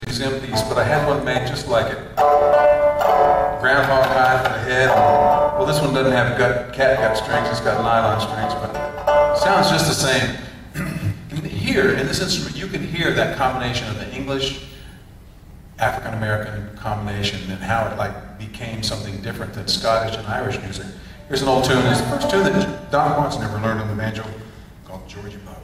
museum piece, but I had one made just like it. Groundhog hide for the head. Well, this one doesn't have cat gut strings, it's got nylon strings, but it sounds just the same. Here, in this instrument, you can hear that combination of the English, African-American combination and how it like became something different than Scottish and Irish music. Here's an old tune. It's the first tune that Don Watts never learned on the banjo, called Georgie Buck.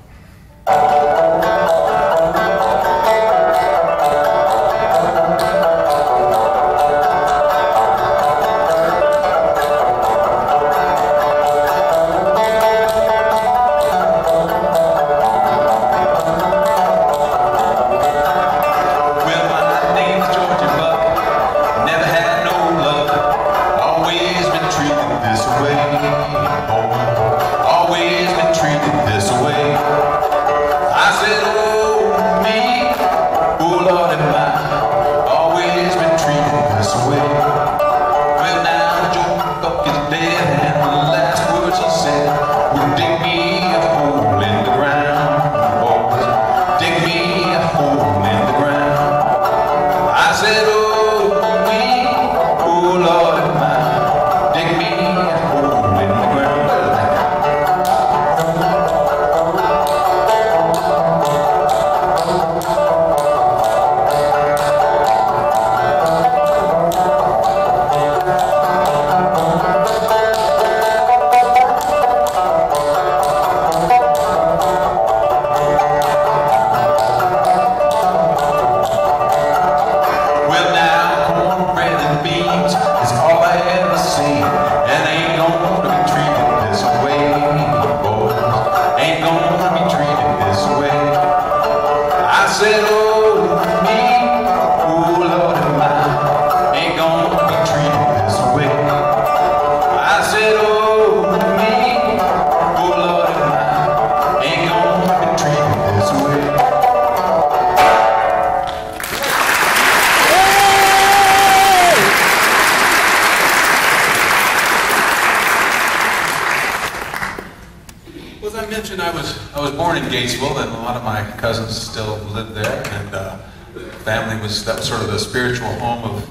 I was born in Gatesville, and a lot of my cousins still lived there, and that was sort of the spiritual home of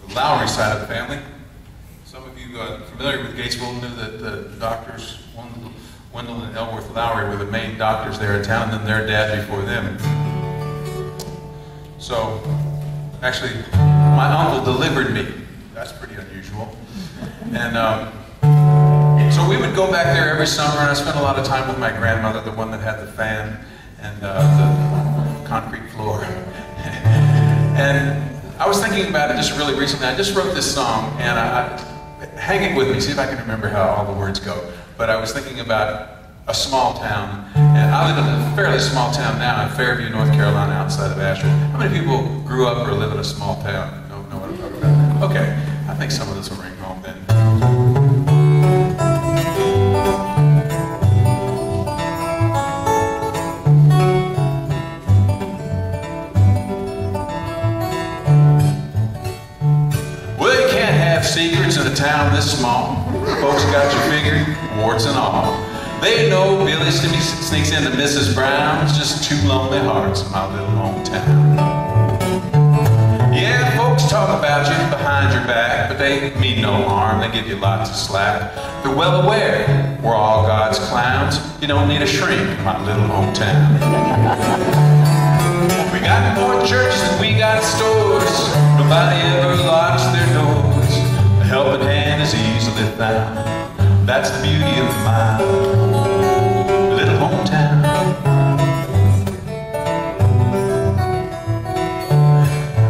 the Lowry side of the family. Some of you familiar with Gatesville knew that the doctors, Wendell and Elworth Lowry, were the main doctors there in town, and then their dad before them. So, actually, my uncle delivered me. That's pretty unusual. And so we would go back there every summer, and I spent a lot of time with my grandmother, the one that had the fan and the concrete floor. And I was thinking about it just really recently. I just wrote this song, and hang it with me, see if I can remember how all the words go. But I was thinking about a small town, and I live in a fairly small town now in Fairview, North Carolina, outside of Asheville. How many people grew up or live in a small town? Know what I'm talking about? Okay, I think some of this will ring home then. Secrets in a town this small. Folks got you figured, warts and all. They know Billy sneaks into Mrs. Brown's, just two lonely hearts in my little hometown. Yeah, folks talk about you behind your back, but they mean no harm, they give you lots of slack. They're well aware we're all God's clowns. You don't need a shrink in my little hometown. We got more churches than we got stores. Nobody ever locks their doors. A helping hand is easily found. That's the beauty of my little hometown.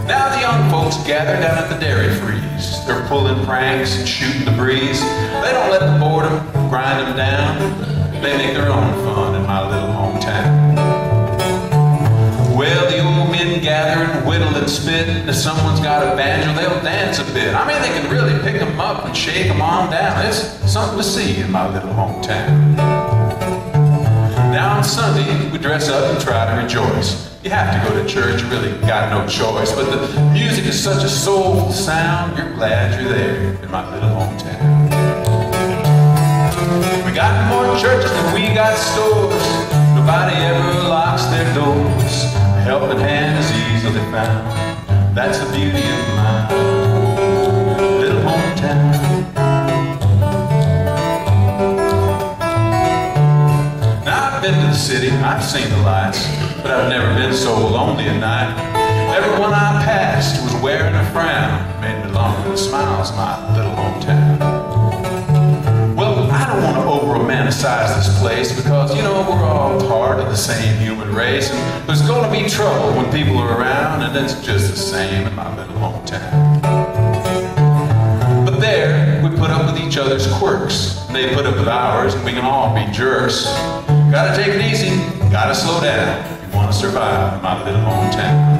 Now the young folks gather down at the dairy freeze. They're pulling pranks and shooting the breeze. They don't let the boredom grind them down. They make their own fun in my little hometown. Well, the old men gather and whittle and spit. If someone's got a banjo, they'll dance a bit. I mean, they can really pick them up and shake them on down. It's something to see in my little hometown. Now on Sunday, we dress up and try to rejoice. You have to go to church, you really got no choice. But the music is such a soulful sound, you're glad you're there in my little hometown. We got more churches than we got stores. Nobody ever locks their doors. A helping hand is easily found. That's the beauty of my little hometown. Now I've been to the city, I've seen the lights, but I've never been so lonely at night. Everyone I passed was wearing a frown, made me long for the smiles of my little hometown. Well, I don't want to over-romanticize this place because, you know, we're all part of the same human race, and there's going to be trouble when people are around, and it's just the same in my little hometown. But there, we put up with each other's quirks, and they put up with ours, and we can all be jerks. Gotta take it easy, gotta slow down if you want to survive in my little hometown.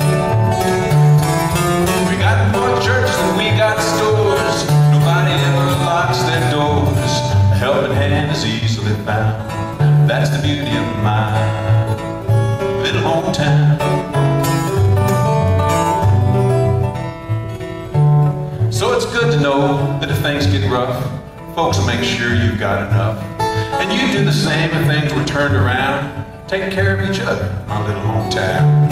We got more churches than we got stores. Nobody ever locks their doors. A helping hand is easily found. That's the beauty of my little hometown. So it's good to know that if things get rough, folks will make sure you've got enough. And you do the same if things were turned around. Take care of each other, my little hometown.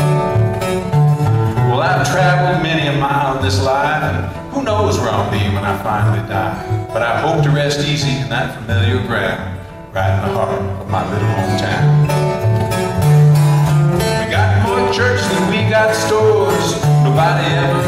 Well, I've traveled many a mile in this life, and who knows where I'll be when I finally die. But I hope to rest easy in that familiar ground, right in the heart of my little hometown. We got more churches than we got stores. Nobody ever